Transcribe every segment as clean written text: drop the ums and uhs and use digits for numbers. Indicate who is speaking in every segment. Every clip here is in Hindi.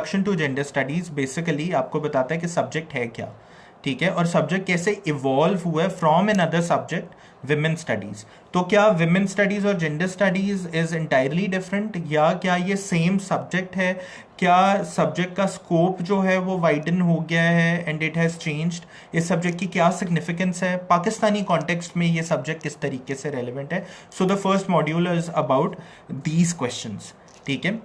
Speaker 1: Introduction to gender studies basically आपको बताता है कि सब्जेक्ट है क्या, ठीक है, और सब्जेक्ट कैसे इवॉल्व हुआ है from another subject women studies. तो क्या विमेन स्टडीज़ और gender studies is entirely different, या क्या ये सेम सब्जेक्ट है? क्या सब्जेक्ट का स्कोप जो है वो वाइडन हो गया है एंड इट हैज़ चेंज्ड? इस सब्जेक्ट की क्या सिग्निफिकेंस है? पाकिस्तानी कॉन्टेक्स्ट में ये सब्जेक्ट किस तरीके से रेलिवेंट है? So the first module is about these questions, ठीक है।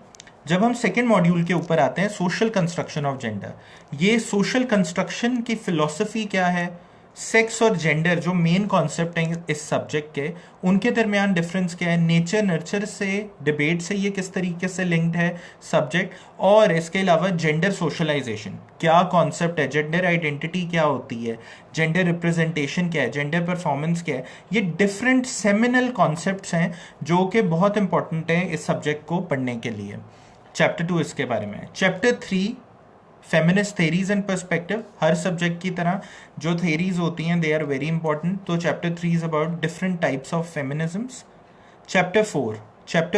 Speaker 1: जब हम सेकेंड मॉड्यूल के ऊपर आते हैं, सोशल कंस्ट्रक्शन ऑफ जेंडर, ये सोशल कंस्ट्रक्शन की फिलॉसफी क्या है, सेक्स और जेंडर जो मेन कॉन्सेप्ट हैं इस सब्जेक्ट के, उनके दरमियान डिफरेंस क्या है, नेचर नर्चर से, डिबेट से ये किस तरीके से लिंक्ड है सब्जेक्ट, और इसके अलावा जेंडर सोशलाइजेशन क्या कॉन्सेप्ट है, जेंडर आइडेंटिटी क्या होती है, जेंडर रिप्रेजेंटेशन क्या है, जेंडर परफॉर्मेंस क्या है। ये डिफरेंट सेमिनल कॉन्सेप्ट्स हैं जो कि बहुत इंपॉर्टेंट है इस सब्जेक्ट को पढ़ने के लिए। चैप्टर 2 इसके बारे में। Chapter 3 feminist theories and perspective, हर सब्जेक्ट की तरह जो थेरीज होती हैं दे आर वेरी इंपॉर्टेंट। तो chapter 3 is about different types of feminisms. Chapter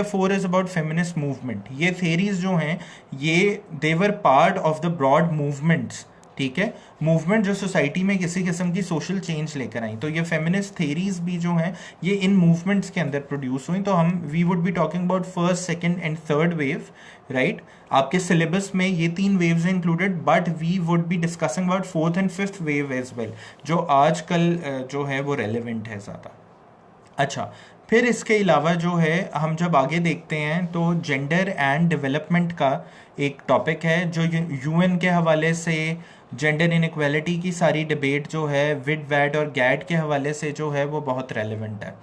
Speaker 1: 4 is about feminist movement. ये थेरीज जो हैं ये they were part of the broad movements, ठीक है, मूवमेंट जो सोसाइटी में किसी किस्म की सोशल चेंज लेकर आई। तो ये फेमिनिस्ट थेरीज भी जो हैं ये इन मूवमेंट्स के अंदर प्रोड्यूस हुई। तो हम we would be talking about first, second and third wave, right. आपके सिलेबस में ये 3 वेव्स हैं included, but we would be discussing about fourth and fifth wave as well, जो आजकल जो है वो रेलिवेंट है ज़्यादा। अच्छा, फिर इसके अलावा जो है हम जब आगे देखते हैं तो जेंडर एंड डेवलपमेंट का एक टॉपिक है जो यूएन के हवाले से, जेंडर इनइक्वालिटी की सारी डिबेट जो है विड वैड और गैड के हवाले से जो है वो बहुत रेलेवेंट है,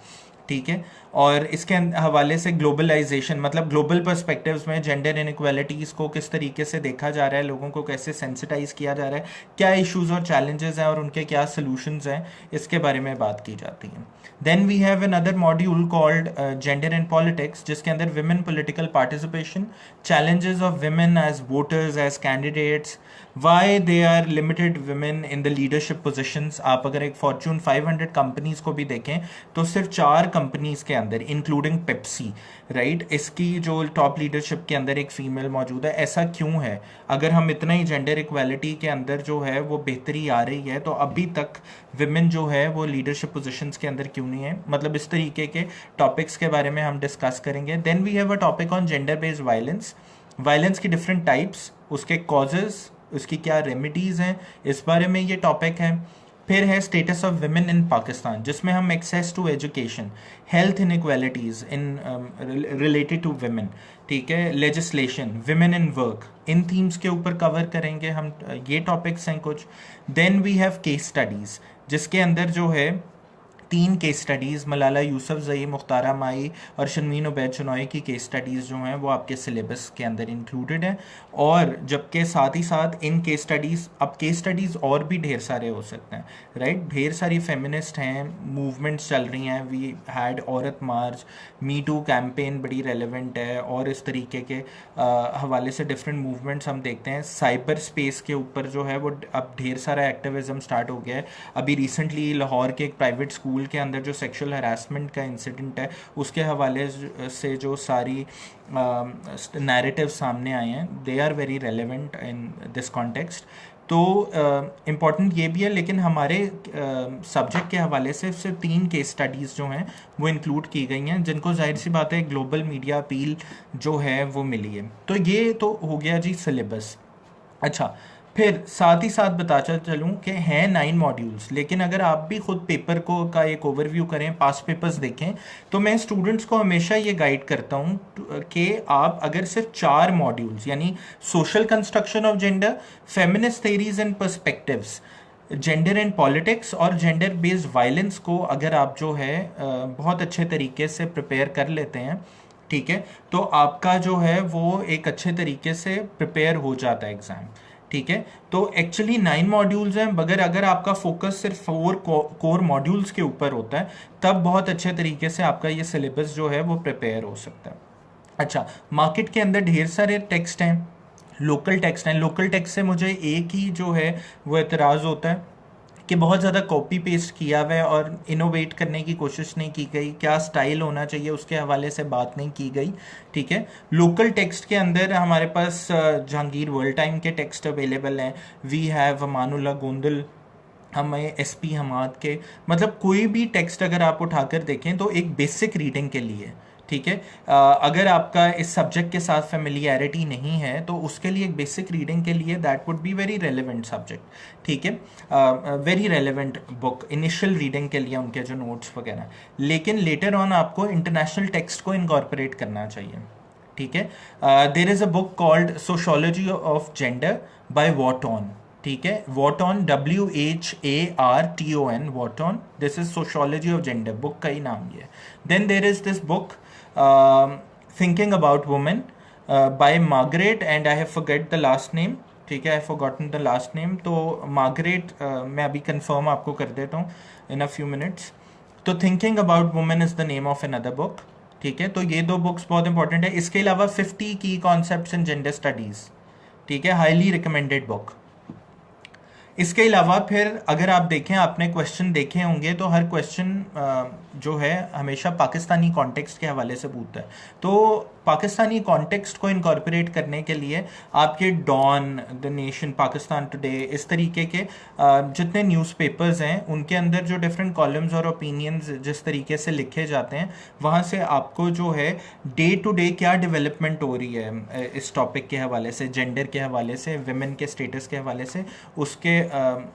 Speaker 1: ठीक है। और इसके हवाले से ग्लोबलाइजेशन, मतलब ग्लोबल पर्सपेक्टिव्स में जेंडर इनइक्वालिटीज़ को किस तरीके से देखा जा रहा है, लोगों को कैसे सेंसिटाइज किया जा रहा है, क्या इश्यूज और चैलेंजेस हैं और उनके क्या सॉल्यूशंस हैं, इसके बारे में बात की जाती है। Then we have another module called gender and politics, जिसके अंदर women political participation, challenges of women as voters, as candidates, why they are limited women in the leadership positions. आप अगर एक फॉर्च्यून 500 कंपनीज को भी देखें तो सिर्फ 4 कंपनीज के अंदर इंक्लूडिंग पेप्सी, राइट, इसकी जो टॉप लीडरशिप के अंदर एक फीमेल मौजूद है। ऐसा क्यों है? अगर हम इतना ही जेंडर इक्वालिटी के अंदर जो है वो बेहतरी आ रही है तो अभी तक विमेन जो है वो लीडरशिप पोजीशंस के अंदर क्यों नहीं है? मतलब इस तरीके के टॉपिक्स के बारे में हम डिस्कस करेंगे। Then we have a topic on gender based violence, violence की डिफरेंट टाइप्स, उसके कॉजेज, उसकी क्या रेमेडीज़ हैं, इस बारे में ये टॉपिक है। फिर है status of women in Pakistan, जिसमें हम access to education, health inequalities in related to women, ठीक है, लेजिस्लेशन, विमेन इन वर्क, इन थीम्स के ऊपर कवर करेंगे हम। ये टॉपिक्स हैं कुछ। Then we have case studies, जिसके अंदर जो है 3 केस स्टडीज़, मलाला यूसुफजई, मुख्तारा माई और शर्मीन उबैद चुनॉय की केस स्टडीज़ जो हैं वो आपके सिलेबस के अंदर इंक्लूडेड हैं। और जबकि साथ ही साथ इन केस स्टडीज़, अब केस स्टडीज़ और भी ढेर सारे हो सकते हैं, राइट। ढेर सारी फेमिनिस्ट हैं, मूवमेंट्स चल रही हैं। वी हैड औरत मार्च, मी टू कैंपेन बड़ी रेलिवेंट है, और इस तरीके के हवाले से डिफरेंट मूवमेंट्स हम देखते हैं। साइबर स्पेस के ऊपर जो है वो अब ढेर सारा एक्टिविज़म स्टार्ट हो गया है। अभी रिसेंटली लाहौर के एक प्राइवेट स्कूल के अंदर जो सेक्सुअल हरासमेंट का इंसिडेंट है उसके हवाले से जो सारी नैरेटिव सामने आए हैं, they are very relevant in this context. तो इम्पॉर्टेंट ये भी है, लेकिन हमारे सब्जेक्ट के हवाले से सिर्फ 3 केस स्टडीज़ जो हैं वो इंक्लूड की गई हैं, जिनको जाहिर सी बात है ग्लोबल मीडिया अपील जो है वो मिली है। तो ये तो हो गया जी सिलेबस। अच्छा, फिर साथ ही साथ बताता चलूँ कि हैं 9 मॉड्यूल्स, लेकिन अगर आप भी खुद पेपर को का एक ओवरव्यू करें, पास पेपर्स देखें, तो मैं स्टूडेंट्स को हमेशा ये गाइड करता हूँ कि आप अगर सिर्फ 4 मॉड्यूल्स यानी social construction of gender, feminist theories and perspectives, gender and politics और जेंडर बेस्ड वायलेंस को अगर आप जो है बहुत अच्छे तरीके से प्रिपेयर कर लेते हैं, ठीक है, तो आपका जो है वो एक अच्छे तरीके से प्रिपेयर हो जाता है एग्ज़ाम, ठीक है। तो एक्चुअली 9 मॉड्यूल्स हैं, मगर अगर आपका फोकस सिर्फ 4 कोर मॉड्यूल्स के ऊपर होता है तब बहुत अच्छे तरीके से आपका ये सिलेबस जो है वो प्रिपेयर हो सकता है। अच्छा, मार्केट के अंदर ढेर सारे टेक्स्ट हैं, लोकल टेक्स्ट हैं। लोकल टेक्स्ट से मुझे एक ही जो है वो एतराज़ होता है कि बहुत ज़्यादा कॉपी पेस्ट किया हुआ है और इनोवेट करने की कोशिश नहीं की गई, क्या स्टाइल होना चाहिए उसके हवाले से बात नहीं की गई, ठीक है। लोकल टेक्स्ट के अंदर हमारे पास जहांगीर वर्ल्ड टाइम के टेक्स्ट अवेलेबल हैं, वी हैव अमानुल्लाह गोंदल, हमें SP हमाद के, मतलब कोई भी टेक्स्ट अगर आप उठाकर देखें तो एक बेसिक रीडिंग के लिए, ठीक है। अगर आपका इस सब्जेक्ट के साथ फेमिलियरिटी नहीं है तो उसके लिए एक बेसिक रीडिंग के लिए that would be very relevant subject, ठीक है, very relevant book initial reading के लिए उनके जो नोट्स वगैरह। लेकिन लेटर ऑन आपको इंटरनेशनल टेक्स्ट को इनकॉर्पोरेट करना चाहिए, ठीक है। There is a book called sociology of gender bye वॉटॉन, ठीक है, वॉटॉन, WHARTON, वॉटॉन, this is sociology of gender, book का ही नाम ये है। Then there is this book thinking about women bye Margaret, and I have forget the last name, ठीक है, आई फॉरगॉटन द लास्ट नेम। तो मार्गरेट मैं अभी कंफर्म आपको कर देता हूँ इन अ फ्यू मिनट्स। तो thinking about women is the name of another book, ठीक है। तो ये दो बुक्स बहुत इंपॉर्टेंट है। इसके अलावा 50 की कॉन्सेप्ट्स इन जेंडर स्टडीज़, ठीक है, हाईली रिकमेंडेड बुक। इसके अलावा फिर अगर आप देखें, आपने क्वेश्चन देखे होंगे तो हर क्वेश्चन जो है हमेशा पाकिस्तानी कॉन्टेक्स्ट के हवाले से पूछता है। तो पाकिस्तानी कॉन्टेक्स्ट को इनकॉर्पोरेट करने के लिए आपके Dawn, the Nation, Pakistan Today, इस तरीके के जितने न्यूज़पेपर्स हैं उनके अंदर जो डिफरेंट कॉलम्स और ओपिनियंस जिस तरीके से लिखे जाते हैं, वहाँ से आपको जो है डे टू डे क्या डेवलपमेंट हो रही है इस टॉपिक के हवाले से, जेंडर के हवाले से, विमेन के स्टेटस के हवाले से, उसके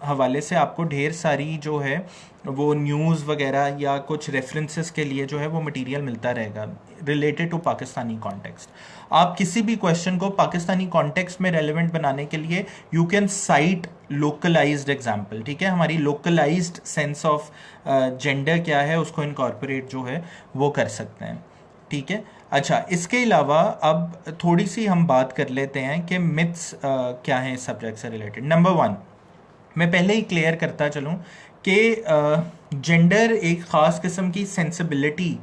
Speaker 1: हवाले से आपको ढेर सारी जो है वो न्यूज़ वगैरह या कुछ रेफरेंसेस के लिए जो है वो मटेरियल मिलता रहेगा रिलेटेड टू पाकिस्तानी कॉन्टेक्स्ट। आप किसी भी क्वेश्चन को पाकिस्तानी कॉन्टेक्स्ट में रेलेवेंट बनाने के लिए you can cite localised example, ठीक है, हमारी लोकलाइज्ड सेंस ऑफ जेंडर क्या है उसको इनकॉर्पोरेट जो है वो कर सकते हैं, ठीक है। अच्छा, इसके अलावा अब थोड़ी सी हम बात कर लेते हैं कि मिथ्स क्या हैं इस सब्जेक्ट से रिलेटेड। नंबर 1, मैं पहले ही क्लियर करता चलूँ कि जेंडर एक ख़ास किस्म की सेंसिबिलिटी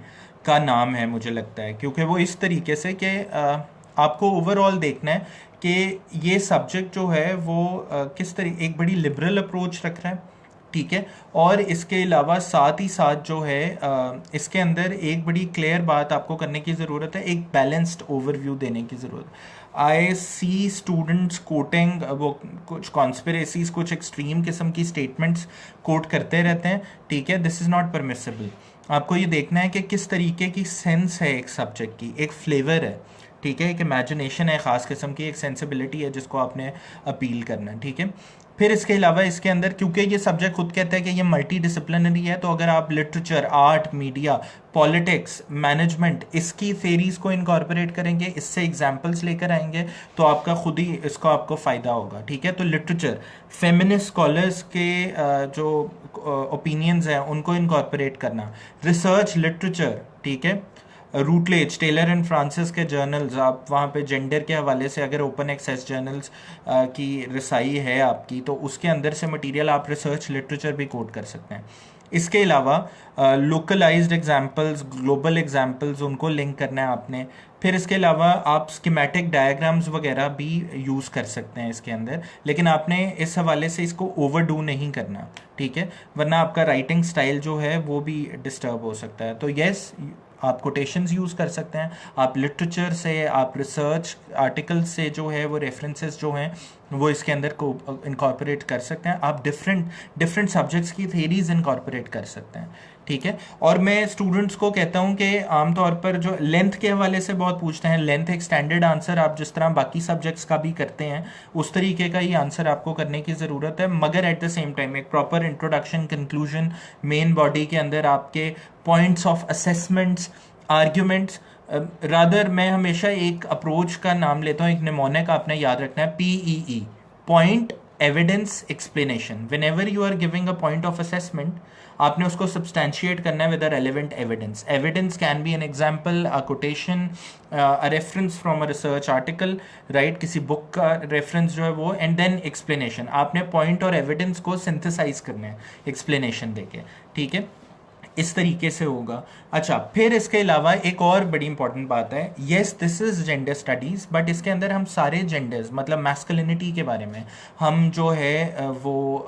Speaker 1: का नाम है मुझे लगता है, क्योंकि वो इस तरीके से कि आपको ओवरऑल देखना है कि ये सब्जेक्ट जो है वो किस तरीके एक बड़ी लिबरल अप्रोच रख रहा है, ठीक है। और इसके अलावा साथ ही साथ जो है इसके अंदर एक बड़ी क्लियर बात आपको करने की ज़रूरत है, एक बैलेंस्ड ओवरव्यू देने की ज़रूरत है। आई सी स्टूडेंट्स कोटिंग वो कुछ कॉन्स्पिरेसीज, कुछ एक्सट्रीम किस्म की स्टेटमेंट्स कोट करते रहते हैं, ठीक है, दिस इज़ नॉट परमिसिबल। आपको ये देखना है कि किस तरीके की सेंस है एक सब्जेक्ट की, एक फ्लेवर है, ठीक है, एक इमेजिनेशन है ख़ास किस्म की, एक सेंसिबिलिटी है जिसको आपने अपील करना है, ठीक है। फिर इसके अलावा इसके अंदर क्योंकि ये सब्जेक्ट खुद कहता है कि ये मल्टी डिसिप्लिनरी है, तो अगर आप literature, art, media, politics, management, इसकी थेरीज को इनकॉर्पोरेट करेंगे, इससे एग्जांपल्स लेकर आएंगे, तो आपका खुद ही इसको आपको फ़ायदा होगा, ठीक है। तो लिटरेचर, फेमिनिस्ट स्कॉलर्स के जो ओपिनियंस हैं उनको इनकॉर्पोरेट करना, रिसर्च लिटरेचर, ठीक है, रूटलेज, टेलर एंड फ्रांसिस के जर्नल्स, आप वहाँ पे जेंडर के हवाले से अगर ओपन एक्सेस जर्नल्स की रसाई है आपकी तो उसके अंदर से मटेरियल आप रिसर्च लिटरेचर भी कोट कर सकते हैं। इसके अलावा लोकलाइज्ड एग्जांपल्स, ग्लोबल एग्जांपल्स, उनको लिंक करना है आपने। फिर इसके अलावा आप स्कीमेटिक डायग्राम्स वगैरह भी यूज़ कर सकते हैं इसके अंदर, लेकिन आपने इस हवाले से इसको ओवरडू नहीं करना, ठीक है, वरना आपका राइटिंग स्टाइल जो है वो भी डिस्टर्ब हो सकता है। तो यस, आप कोटेशंस यूज़ कर सकते हैं, आप लिटरेचर से, आप रिसर्च आर्टिकल्स से जो है वो रेफरेंसेस जो हैं वो इसके अंदर को इनकॉर्पोरेट कर सकते हैं। आप डिफरेंट सब्जेक्ट्स की थेरीज इनकॉर्पोरेट कर सकते हैं, ठीक है। और मैं स्टूडेंट्स को कहता हूं कि आमतौर पर जो लेंथ के हवाले से बहुत पूछते हैं, लेंथ एक स्टैंडर्ड आंसर आप जिस तरह बाकी सब्जेक्ट्स का भी करते हैं उस तरीके का ही आंसर आपको करने की ज़रूरत है, मगर एट द सेम टाइम एक proper introduction, conclusion, main body के अंदर आपके points of assessments, arguments, rather मैं हमेशा एक अप्रोच का नाम लेता हूँ, एक निमोनिक आपने याद रखना है, PEE, point evidence explanation. Whenever you are giving a point of assessment, आपने उसको सब्सटैंशिएट करना है with a relevant evidence. Evidence can be an example, a quotation, a reference from a research article, right, किसी बुक का रेफरेंस जो है वो, एंड देन एक्सप्लेनेशन। आपने पॉइंट और एविडेंस को सिंथेसाइज करना है एक्सप्लेनेशन देके, ठीक है। इस तरीके से होगा। अच्छा, फिर इसके अलावा एक और बड़ी इंपॉर्टेंट बात है, yes this is gender studies, but इसके अंदर हम सारे जेंडर्स मतलब मैस्कुलिनिटी के बारे में, हम जो है वो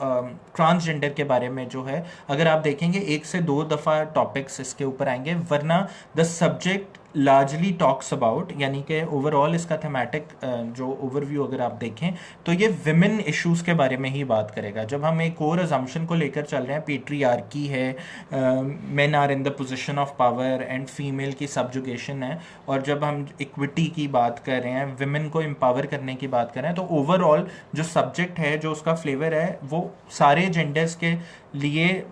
Speaker 1: ट्रांसजेंडर के बारे में जो है, अगर आप देखेंगे 1 से 2 दफ़ा टॉपिक्स इसके ऊपर आएंगे, वरना the subject largely talks about, यानी कि ओवरऑल इसका थेमेटिक जो ओवरव्यू अगर आप देखें तो ये विमेन इश्यूज के बारे में ही बात करेगा। जब हम एक और अजम्पशन को लेकर चल रहे हैं, पेट्रियार्की है, men are in the position of power and female की सब्जुगेशन है, और जब हम इक्विटी की बात कर रहे हैं, विमेन को एम्पावर करने की बात कर रहे हैं, तो ओवरऑल जो सब्जेक्ट है, जो उसका फ्लेवर है, वो सारे जेंडर्स के लिए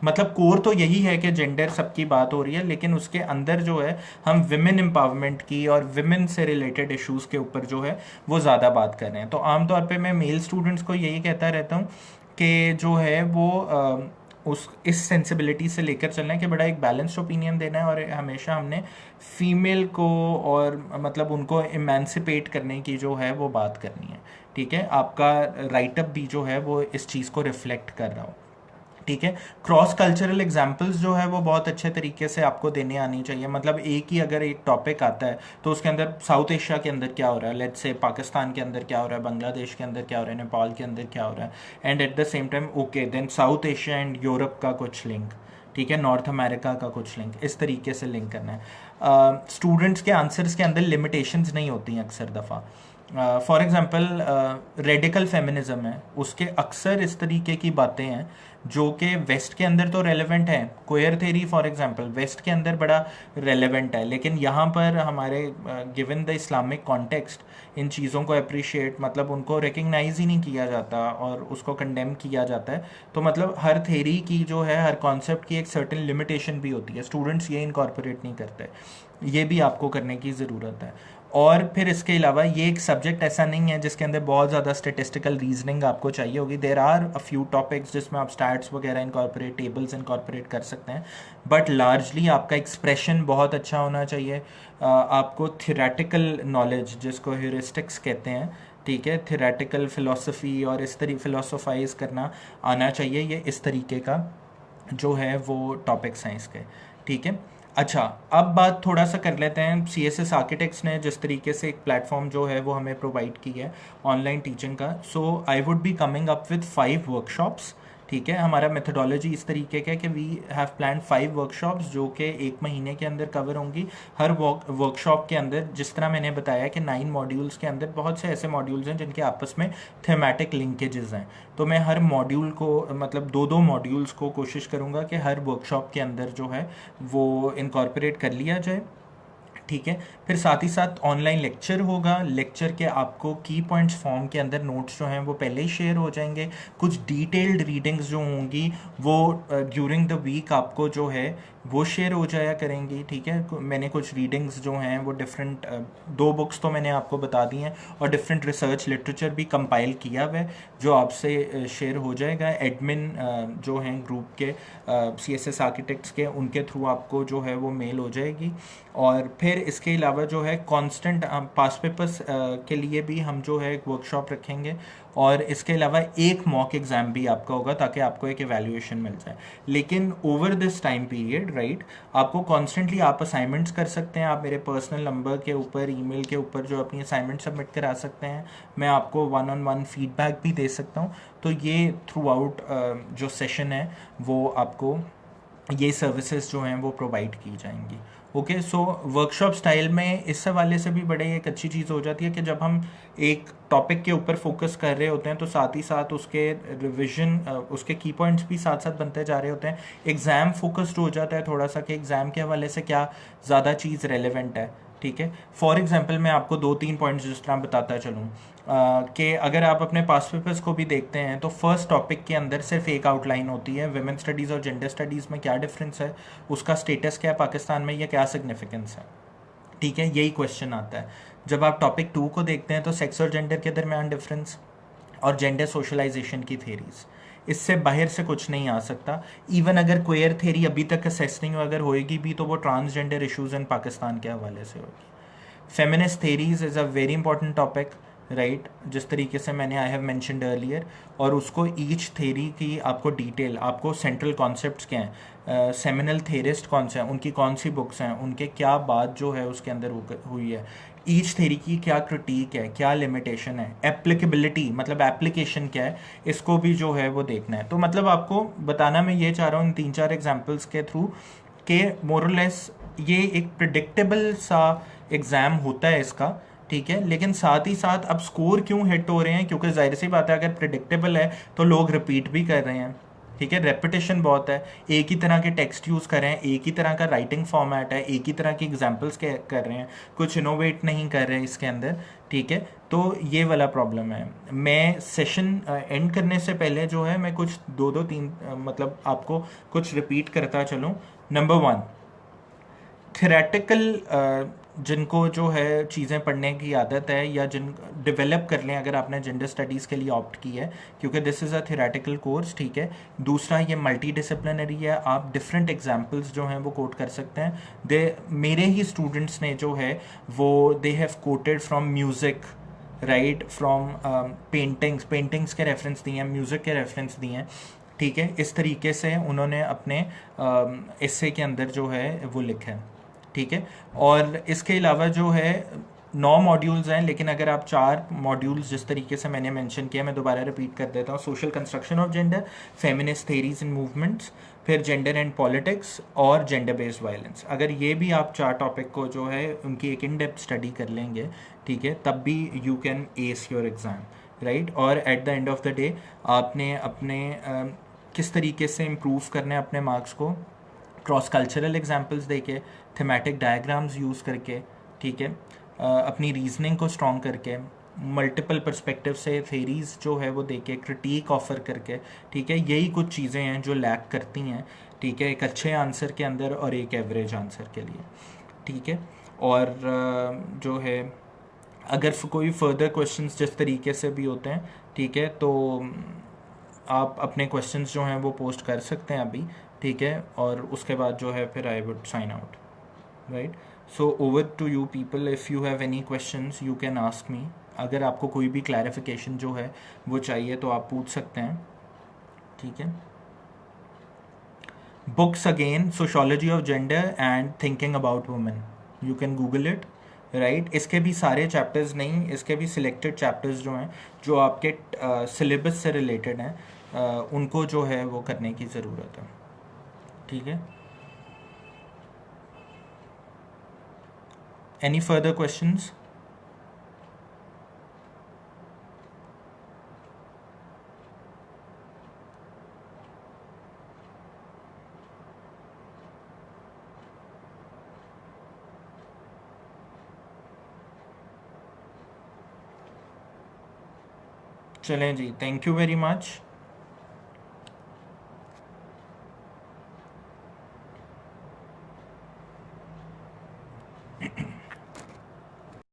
Speaker 1: मतलब कोर तो यही है कि जेंडर सबकी बात हो रही है, लेकिन उसके अंदर जो है हम विमेन एम्पावरमेंट की और विमेन से रिलेटेड इश्यूज़ के ऊपर जो है वो ज़्यादा बात कर रहे हैं। तो आमतौर पे मैं मेल स्टूडेंट्स को यही कहता रहता हूँ कि जो है वो उस इस सेंसिबिलिटी से लेकर चलना है कि बड़ा एक बैलेंस्ड ओपिनियन देना है, और हमेशा हमने फीमेल को और मतलब उनको इमेंसिपेट करने की जो है वो बात करनी है। ठीक है, आपका राइटअप भी जो है वो इस चीज़ को रिफ्लेक्ट कर रहा हो। ठीक है, क्रॉस कल्चरल एग्जाम्पल्स जो है वो बहुत अच्छे तरीके से आपको देने आनी चाहिए। मतलब एक ही अगर एक टॉपिक आता है तो उसके अंदर साउथ एशिया के अंदर क्या हो रहा है, लेट्स से पाकिस्तान के अंदर क्या हो रहा है, बांग्लादेश के अंदर क्या हो रहा है, नेपाल के अंदर क्या हो रहा है, and at the same time okay then South Asia and Europe का कुछ लिंक, ठीक है, नॉर्थ अमेरिका का कुछ लिंक, इस तरीके से लिंक करना है। स्टूडेंट्स के आंसर्स के अंदर लिमिटेशंस नहीं होती हैं अक्सर दफ़ा। फॉर एग्ज़ाम्पल रेडिकल फेमिनिज़म है, उसके अक्सर इस तरीके की बातें हैं जो कि वेस्ट के अंदर तो रेलेवेंट है। Queer theory for example west के अंदर बड़ा रेलेवेंट है, लेकिन यहाँ पर हमारे गिवन द इस्लामिक कॉन्टेक्स्ट इन चीज़ों को अप्रिशिएट मतलब उनको रिकग्नाइज ही नहीं किया जाता और उसको कंडेम किया जाता है। तो मतलब हर थेरी की जो है, हर कॉन्सेप्ट की एक सर्टेन लिमिटेशन भी होती है, स्टूडेंट्स ये इनकॉर्पोरेट नहीं करते, ये भी आपको करने की ज़रूरत है। और फिर इसके अलावा ये एक सब्जेक्ट ऐसा नहीं है जिसके अंदर बहुत ज़्यादा स्टेटिस्टिकल रीजनिंग आपको चाहिए होगी। There are a few topics जिसमें आप स्टैट्स वगैरह इनकॉर्पोरेट, टेबल्स इनकॉर्पोरेट कर सकते हैं, बट लार्जली आपका एक्सप्रेशन बहुत अच्छा होना चाहिए। आपको थियोरेटिकल नॉलेज जिसको ह्यूरिस्टिक्स कहते हैं, ठीक है, थियोरेटिकल फिलोसफी और इस तरीके फिलोसोफाइज करना आना चाहिए। ये इस तरीके का जो है वो टॉपिक्स हैं इसके, ठीक है। अच्छा, अब बात थोड़ा सा कर लेते हैं CSS आर्किटेक्ट्स ने जिस तरीके से एक प्लेटफॉर्म जो है वो हमें प्रोवाइड की है ऑनलाइन टीचिंग का। So I would be coming up with 5 workshops, ठीक है। हमारा मेथोडोलॉजी इस तरीके का है कि वी हैव प्लान 5 वर्कशॉप्स जो कि 1 महीने के अंदर कवर होंगी। हर वर्कशॉप के अंदर, जिस तरह मैंने बताया कि 9 मॉड्यूल्स के अंदर बहुत से ऐसे मॉड्यूल्स हैं जिनके आपस में थेमेटिक लिंकेजेस हैं, तो मैं हर मॉड्यूल को मतलब 2-2 मॉड्यूल्स को कोशिश करूँगा कि हर वर्कशॉप के अंदर जो है वो इनकॉर्पोरेट कर लिया जाए, ठीक है। फिर साथ ही साथ ऑनलाइन लेक्चर होगा। लेक्चर के आपको की पॉइंट्स फॉर्म के अंदर नोट्स जो हैं वो पहले ही शेयर हो जाएंगे। कुछ डिटेल्ड रीडिंग्स जो होंगी वो ड्यूरिंग द वीक आपको जो है वो शेयर हो जाया करेंगी, ठीक है। मैंने कुछ रीडिंग्स जो हैं वो डिफरेंट 2 बुक्स तो मैंने आपको बता दी हैं और डिफरेंट रिसर्च लिटरेचर भी कंपाइल किया हुआ है जो आपसे शेयर हो जाएगा। एडमिन जो हैं ग्रुप के CSS आर्किटेक्ट्स के, उनके थ्रू आपको जो है वो मेल हो जाएगी। और फिर इसके अलावा जो है कांस्टेंट पास पेपर्स के लिए भी हम जो है एक वर्कशॉप रखेंगे, और इसके अलावा एक मॉक एग्ज़ाम भी आपका होगा ताकि आपको एक एवेल्यूएशन मिल जाए। लेकिन over this time period right, आपको कॉन्स्टेंटली आप असाइनमेंट्स कर सकते हैं। आप मेरे पर्सनल नंबर के ऊपर, ईमेल के ऊपर जो अपनी असाइनमेंट सबमिट करा सकते हैं। मैं आपको 1-on-1 फीडबैक भी दे सकता हूँ। तो ये थ्रू आउट जो सेशन है वो आपको ये सर्विसेज जो हैं वो प्रोवाइड की जाएंगी। ओके, सो वर्कशॉप स्टाइल में इस हवाले से भी बड़े एक अच्छी चीज़ हो जाती है कि जब हम एक टॉपिक के ऊपर फोकस कर रहे होते हैं तो साथ ही साथ उसके रिवीजन, उसके की पॉइंट्स भी साथ साथ बनते जा रहे होते हैं। एग्ज़ाम फोकस्ड हो जाता है थोड़ा सा कि एग्ज़ाम के हवाले से क्या ज़्यादा चीज़ रेलेवेंट है, ठीक है। फॉर एग्जांपल मैं आपको 2-3 पॉइंट्स जिस तरह बताता चलूँ कि अगर आप अपने पास पेपर्स को भी देखते हैं तो फर्स्ट टॉपिक के अंदर सिर्फ एक आउटलाइन होती है, विमेन स्टडीज़ और जेंडर स्टडीज़ में क्या डिफरेंस है, उसका स्टेटस क्या है पाकिस्तान में, या क्या सिग्निफिकेंस है, ठीक है, यही क्वेश्चन आता है। जब आप टॉपिक 2 को देखते हैं तो सेक्स और जेंडर के दरमियान डिफरेंस और जेंडर सोशलाइजेशन की थेरीज़, इससे बाहर से कुछ नहीं आ सकता। इवन अगर क्वेयर थेरी अभी तक असेस नहीं हो, अगर होएगी भी तो वो ट्रांसजेंडर इश्यूज़ इन पाकिस्तान के हवाले से होगी। Feminist theories is a very important topic, right, जिस तरीके से मैंने आई हैव मेंशनड अर्लियर, और उसको ईच थेरी की आपको डिटेल, आपको सेंट्रल कॉन्सेप्ट्स क्या हैं, सेमिनल थेरिस्ट कौन से हैं, उनकी कौन सी बुक्स हैं, उनके क्या बात जो है उसके अंदर हुई है, ईच थेरी की क्या क्रिटिक है, क्या लिमिटेशन है, एप्लीकेबिलिटी मतलब एप्लीकेशन क्या है, इसको भी जो है वो देखना है। तो मतलब आपको बताना मैं ये चाह रहा हूँ इन 3-4 एग्जाम्पल्स के थ्रू कि मोरलेस ये एक प्रिडिक्टेबल सा एग्ज़ाम होता है इसका, ठीक है। लेकिन साथ ही साथ अब स्कोर क्यों हिट हो रहे हैं, क्योंकि जाहिर सी बात है अगर प्रिडिक्टेबल है तो लोग रिपीट भी कर रहे हैं, ठीक है। रेपिटेशन बहुत है, एक ही तरह के टेक्स्ट यूज़ कर रहे हैं, एक ही तरह का राइटिंग फॉर्मेट है, एक ही तरह की एग्जाम्पल्स कर रहे हैं, कुछ इनोवेट नहीं कर रहे इसके अंदर, ठीक है। तो ये वाला प्रॉब्लम है। मैं सेशन एंड करने से पहले जो है मैं कुछ दो दो तीन मतलब आपको कुछ रिपीट करता चलूँ। नंबर 1, थेरेटिकल जिनको जो है चीज़ें पढ़ने की आदत है, या जिन डेवलप कर लें अगर आपने जेंडर स्टडीज़ के लिए ऑप्ट की है, क्योंकि this is a theoretical course, ठीक है। दूसरा, ये मल्टी डिसिप्लिनरी है, आप डिफरेंट एग्जांपल्स जो हैं वो कोट कर सकते हैं। मेरे ही स्टूडेंट्स ने जो है वो they have coated from music, right, from paintings के रेफरेंस दिए हैं, म्यूज़िक के रेफरेंस दिए हैं, ठीक है। इस तरीके से उन्होंने अपने एस्से के अंदर जो है वो लिखा है, ठीक है। और इसके अलावा जो है 9 मॉड्यूल्स हैं, लेकिन अगर आप 4 मॉड्यूल्स जिस तरीके से मैंने मेंशन किया, मैं दोबारा रिपीट कर देता हूँ। Social construction of gender, feminist theories and movements, फिर जेंडर एंड पॉलिटिक्स, और जेंडर बेस्ड वायलेंस। अगर ये भी आप 4 टॉपिक को जो है उनकी एक इन डेप्थ स्टडी कर लेंगे, ठीक है, तब भी you can ace your exam, right. और at the end of the day आपने अपने किस तरीके से इम्प्रूव करना है अपने मार्क्स को, क्रॉस कल्चरल एग्जाम्पल्स देके, थेमेटिक डायग्राम्स यूज़ करके, ठीक है, अपनी रीजनिंग को स्ट्रॉन्ग करके, मल्टीपल पर्सपेक्टिव से थेरीज जो है वो देके, क्रिटिक ऑफर करके, ठीक है। यही कुछ चीज़ें हैं जो लैक करती हैं, ठीक है, एक अच्छे आंसर के अंदर और एक एवरेज आंसर के लिए, ठीक है। और जो है अगर कोई फर्दर क्वेश्चंस जिस तरीके से भी होते हैं, ठीक है, तो आप अपने क्वेश्चंस जो हैं वो पोस्ट कर सकते हैं अभी, ठीक है। और उसके बाद जो है फिर I would sign out, right. So over to you people, if you have any questions you can ask me. अगर आपको कोई भी क्लैरिफिकेशन जो है वो चाहिए तो आप पूछ सकते हैं, ठीक है। Books again, sociology of gender and thinking about women, you can Google it, right. इसके भी सारे चैप्टर्स नहीं, इसके भी सिलेक्टेड चैप्टर्स जो हैं जो आपके सिलेबस से रिलेटेड हैं, उनको जो है वो करने की ज़रूरत है, ठीक है। Any further questions? चलें जी, थैंक यू वेरी मच।